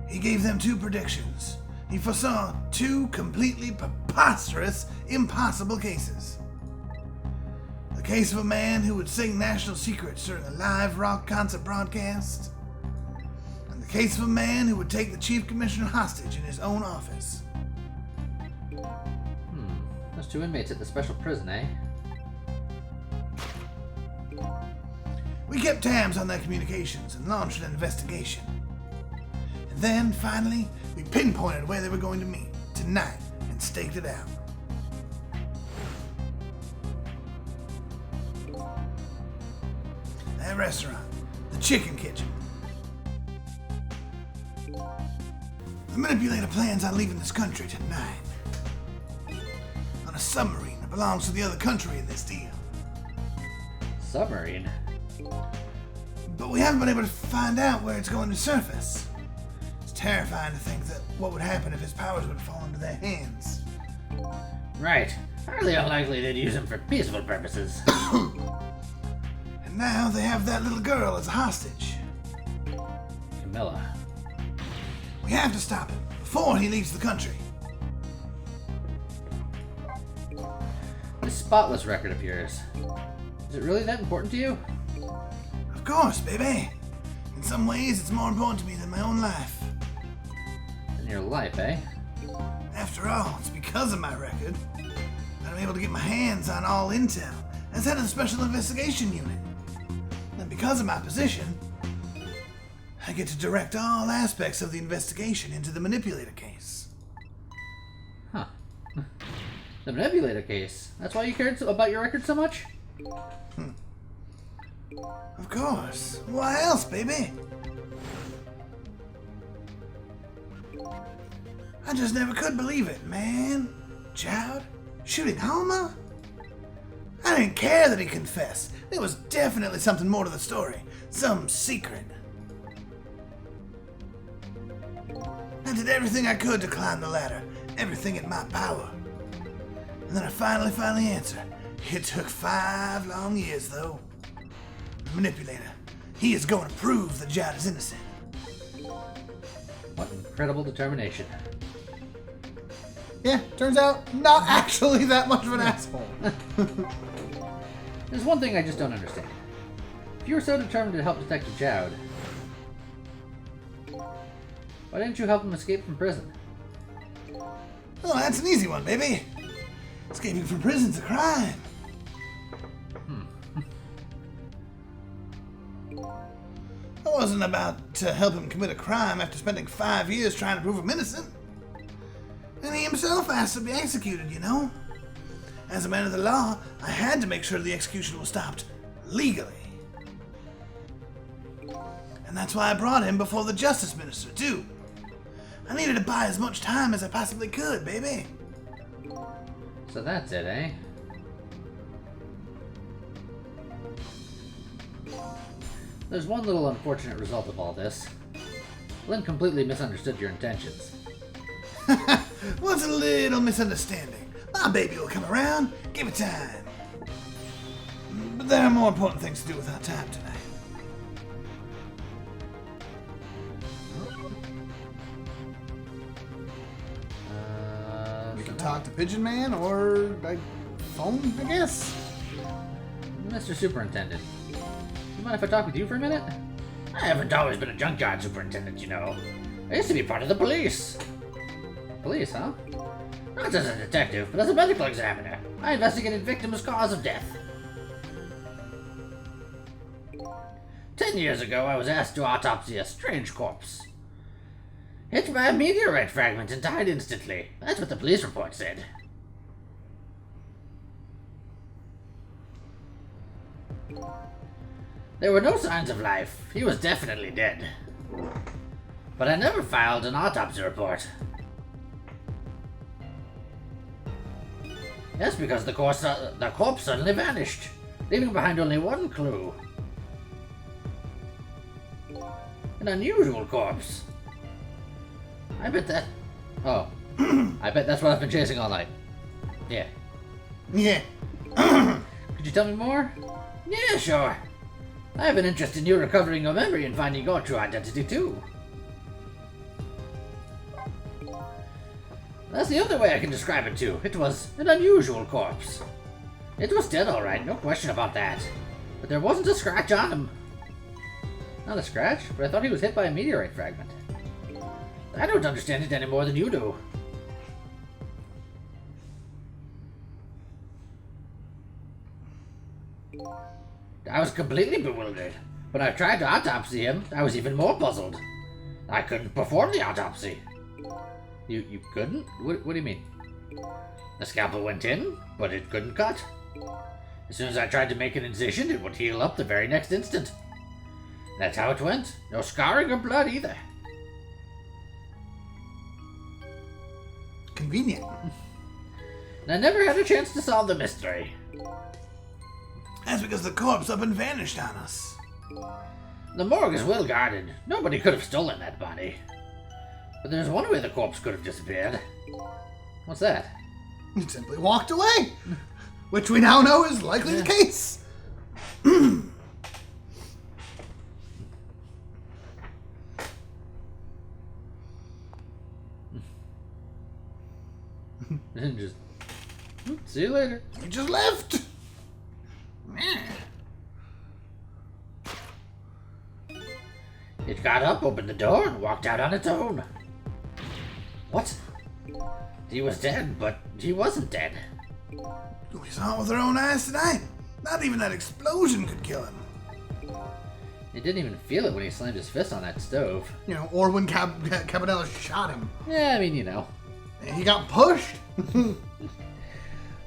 he gave them two predictions. He foresaw two completely preposterous, impossible cases. The case of a man who would sing national secrets during a live rock concert broadcast. In the case of a man who would take the chief commissioner hostage in his own office. Those 2 inmates at the special prison, eh? We kept tabs on their communications and launched an investigation. And then, finally, we pinpointed where they were going to meet tonight and staked it out. That restaurant, the Chicken Kitchen. The manipulator plans on leaving this country tonight. On a submarine that belongs to the other country in this deal. Submarine? But we haven't been able to find out where it's going to surface. It's terrifying to think that what would happen if his powers would fall into their hands. Right. Highly unlikely they'd use him for peaceful purposes. And now they have that little girl as a hostage. Camilla. We have to stop him before he leaves the country. This spotless record of yours. Is it really that important to you? Of course, baby. In some ways, it's more important to me than my own life. In your life, eh? After all, it's because of my record that I'm able to get my hands on all intel as head of the Special Investigation Unit. And because of my position, I get to direct all aspects of the investigation into the manipulator case. Huh. The manipulator case. That's why you cared about your record so much? Of course. Why else, baby? I just never could believe it, man. Jowd shooting Homa? I didn't care that he confessed. There was definitely something more to the story. Some secret. I did everything I could to climb the ladder. Everything in my power. And then I finally answered. It took 5 long years, though. The manipulator. He is going to prove that Jowd is innocent. What incredible determination. Yeah, turns out not actually that much of an asshole. There's one thing I just don't understand. If you were so determined to help Detective Jowd, why didn't you help him escape from prison? Oh, that's an easy one, baby. Escaping from prison's a crime. I wasn't about to help him commit a crime after spending 5 years trying to prove him innocent. And he himself asked to be executed, you know? As a man of the law, I had to make sure the execution was stopped legally. And that's why I brought him before the Justice Minister, too. I needed to buy as much time as I possibly could, baby. So that's it, eh? There's one little unfortunate result of all this. Lynn completely misunderstood your intentions. What's a little misunderstanding? My baby will come around. Give it time. But there are more important things to do with our time tonight. We can talk to Pigeon Man or by phone, I guess. Mr. Superintendent, you mind if I talk with you for a minute? I haven't always been a junkyard superintendent, you know. I used to be part of the police. Police, huh? Not as a detective, but as a medical examiner. I investigated victims' cause of death. 10 years ago, I was asked to autopsy a strange corpse. Hit by a meteorite fragment and died instantly. That's what the police report said. There were no signs of life. He was definitely dead. But I never filed an autopsy report. That's because the corpse suddenly vanished, leaving behind only one clue. An unusual corpse. I bet that... Oh. I bet that's what I've been chasing all night. Yeah. Yeah. Could you tell me more? Yeah, sure. I have an interest in you recovering your memory and finding your true identity, too. That's the only way I can describe it, too. It was an unusual corpse. It was dead alright, no question about that. But there wasn't a scratch on him. Not a scratch, but I thought he was hit by a meteorite fragment. I don't understand it any more than you do. I was completely bewildered. When I tried to autopsy him, I was even more puzzled. I couldn't perform the autopsy. You couldn't? What do you mean? The scalpel went in, but it couldn't cut. As soon as I tried to make an incision, it would heal up the very next instant. That's how it went. No scarring or blood either. Convenient. And I never had a chance to solve the mystery. That's because the corpse up and vanished on us. The morgue is well guarded. Nobody could have stolen that body. But there's one way the corpse could have disappeared. What's that? It simply walked away, which we now know is likely the case. And just see you later. He just left. It got up, opened the door, and walked out on its own. What? He was dead, but he wasn't dead. We saw it with our own eyes tonight. Not even that explosion could kill him. He didn't even feel it when he slammed his fist on that stove. You know, or when Cabanela shot him. Yeah, I mean, you know. He got pushed.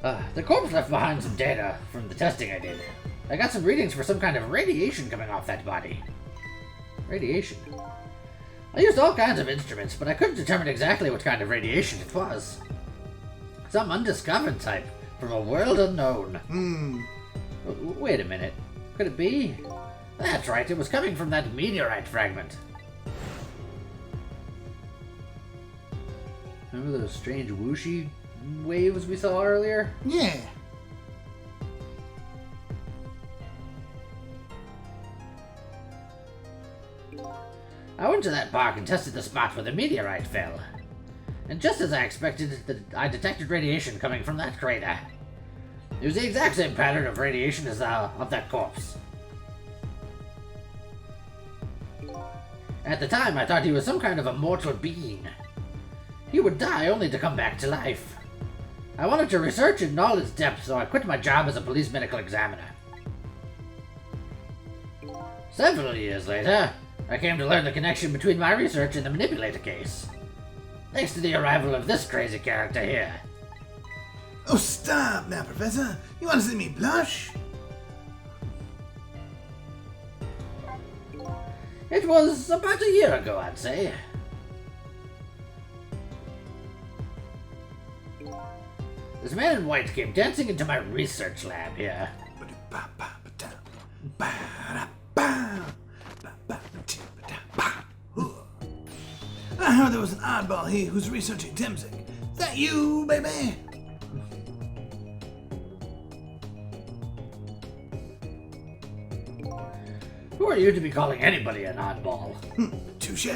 The corpse left behind some data from the testing I did. I got some readings for some kind of radiation coming off that body. Radiation. I used all kinds of instruments, but I couldn't determine exactly what kind of radiation it was. Some undiscovered type from a world unknown. Wait a minute. Could it be? That's right, it was coming from that meteorite fragment. Remember those strange whooshy waves we saw earlier? Yeah. I went to that park and tested the spot where the meteorite fell. And just as I expected, I detected radiation coming from that crater. It was the exact same pattern of radiation as of that corpse. At the time, I thought he was some kind of immortal being. He would die only to come back to life. I wanted to research it in all its depth, so I quit my job as a police medical examiner. Several years later, I came to learn the connection between my research and the manipulator case. Thanks to the arrival of this crazy character here. Oh, stop now, Professor. You want to see me blush? It was about a year ago, I'd say. This man in white came dancing into my research lab here. I heard there was an oddball here who's researching Temzik. Is that you, baby? Who are you to be calling anybody an oddball? Touche.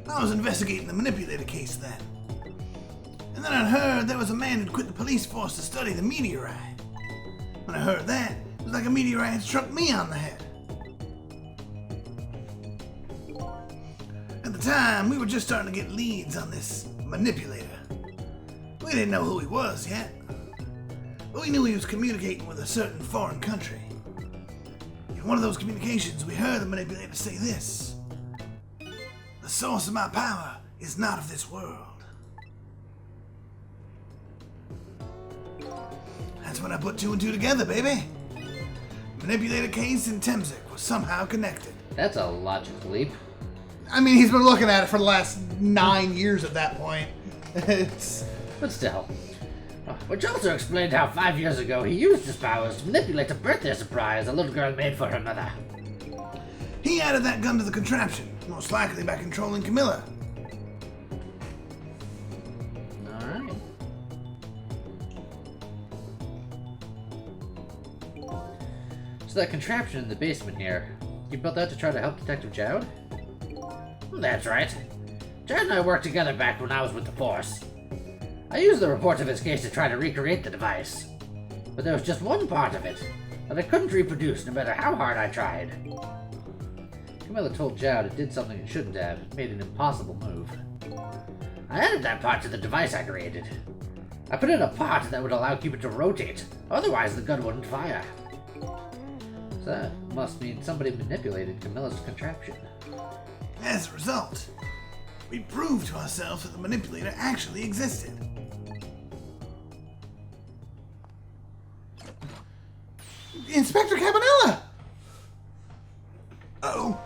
I was investigating the manipulator case then. And then I heard there was a man who'd quit the police force to study the meteorite. When I heard that, it was like a meteorite had struck me on the head. At the time, we were just starting to get leads on this manipulator. We didn't know who he was yet, but we knew he was communicating with a certain foreign country. In one of those communications, we heard the manipulator say this: "The source of my power is not of this world." That's when I put two and two together, baby. Manipulator case and Temzik was somehow connected. That's a logical leap. I mean, he's been looking at it for the last 9 years at that point. But still. Which also explained how 5 years ago he used his powers to manipulate a birthday surprise a little girl made for her mother. He added that gun to the contraption, most likely by controlling Camilla. Alright. So that contraption in the basement here, you built that to try to help Detective Jowd? That's right. Chad and I worked together back when I was with the Force. I used the report of his case to try to recreate the device. But there was just one part of it that I couldn't reproduce no matter how hard I tried. Camilla told Jowd it did something it shouldn't have. It made an impossible move. I added that part to the device I created. I put in a part that would allow Cupid to rotate, otherwise the gun wouldn't fire. So that must mean somebody manipulated Camilla's contraption. As a result, we proved to ourselves that the manipulator actually existed. Inspector Cabanella! Oh,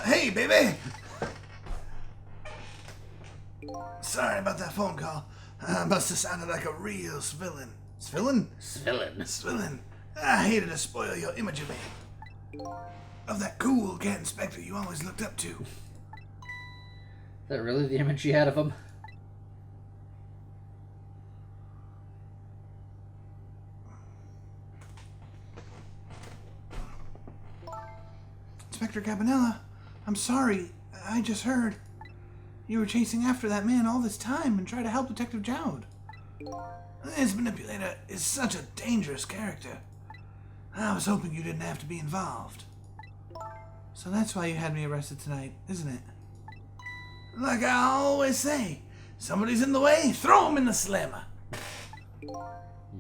hey, baby! Sorry about that phone call. I must have sounded like a real villain. Villain? Villain. I hated to spoil your image of me. Of that cool cat inspector you always looked up to. Is that really the image she had of him? Inspector Cabanella, I'm sorry. I just heard you were chasing after that man all this time and tried to help Detective Jowd. This manipulator is such a dangerous character. I was hoping you didn't have to be involved. So that's why you had me arrested tonight, isn't it? Like I always say, somebody's in the way, throw him in the slammer.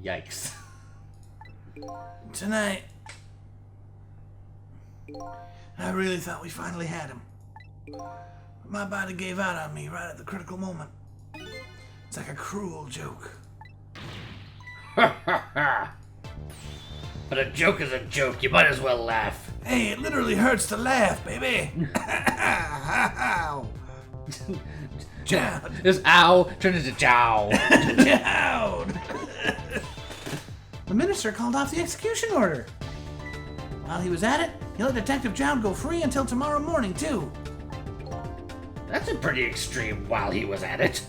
Yikes. Tonight, I really thought we finally had him. But my body gave out on me right at the critical moment. It's like a cruel joke. But a joke is a joke, you might as well laugh. Hey, it literally hurts to laugh, baby. Ow. Jowd. This ow turned into jow. Jowd. The minister called off the execution order. While he was at it, he let Detective Jowd go free until tomorrow morning, too. That's a pretty extreme while he was at it.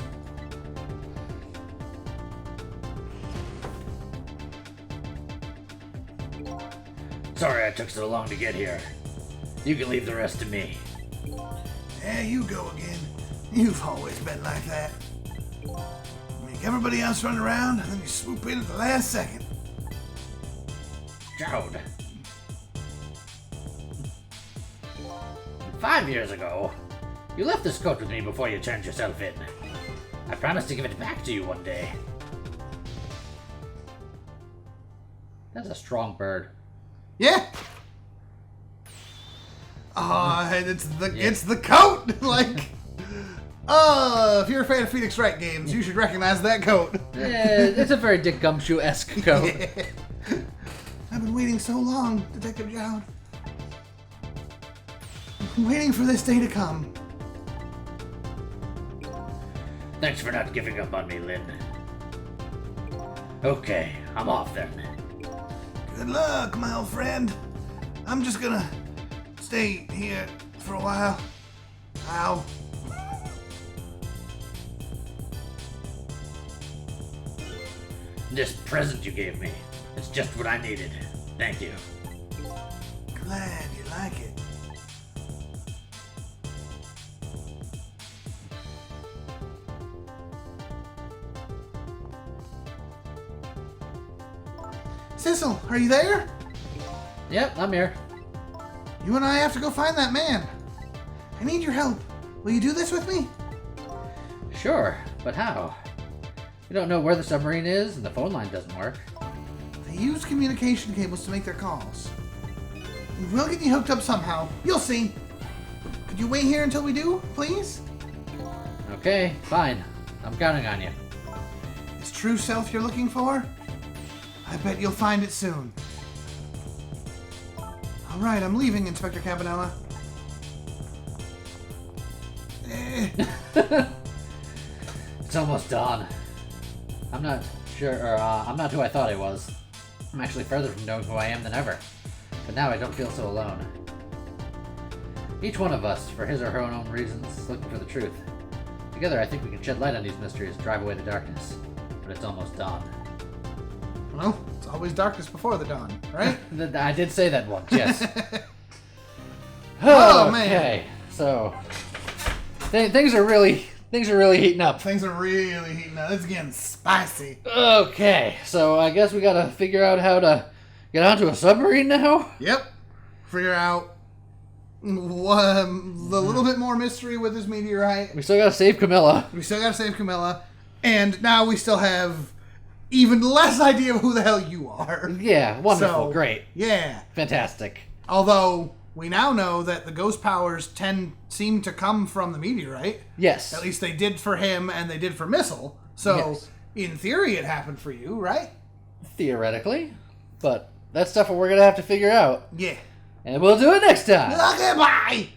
Sorry I took so long to get here. You can leave the rest to me. There you go again. You've always been like that. Make everybody else run around, and then you swoop in at the last second. Jowd. 5 years ago, you left this coat with me before you turned yourself in. I promised to give it back to you one day. That's a strong bird. Yeah. It's the coat. Like, if you're a fan of Phoenix Wright games, you should recognize that coat. Yeah, it's a very Dick Gumshoe-esque coat. Yeah. I've been waiting so long, Detective Jowd. I've been waiting for this day to come. Thanks for not giving up on me, Lynn. Okay, I'm off then. Good luck, my old friend. I'm just gonna stay here for a while. Ow. This present you gave me, it's just what I needed. Thank you. Glad you like it. Sissel, are you there? Yep, I'm here. You and I have to go find that man. I need your help. Will you do this with me? Sure, but how? We don't know where the submarine is, and the phone line doesn't work. They use communication cables to make their calls. We'll get you hooked up somehow. You'll see. Could you wait here until we do, please? Okay, fine. I'm counting on you. Is true self you're looking for? I bet you'll find it soon. All right, I'm leaving, Inspector Cabanella. It's almost dawn. I'm not sure, or I'm not who I thought I was. I'm actually further from knowing who I am than ever. But now I don't feel so alone. Each one of us, for his or her own reasons, is looking for the truth. Together, I think we can shed light on these mysteries and drive away the darkness. But it's almost dawn. Well, it's always darkness before the dawn, right? I did say that once, yes. Oh, Okay, man. so things are really Things are really heating up. Things are really heating up. It's getting spicy. Okay, so I guess we gotta figure out how to get onto a submarine now? Yep. Figure out the little bit more mystery with this meteorite. We still gotta save Camilla. We still gotta save Camilla. And now we still have even less idea of who the hell you are. Yeah, wonderful, So, great, Yeah. fantastic. Although, we now know that the ghost powers seem to come from the meteorite. Yes. At least they did for him and they did for Missile. So, Yes. in theory, it happened for you, right? Theoretically. But that's stuff we're gonna have to figure out. Yeah. And we'll do it next time. Okay, bye!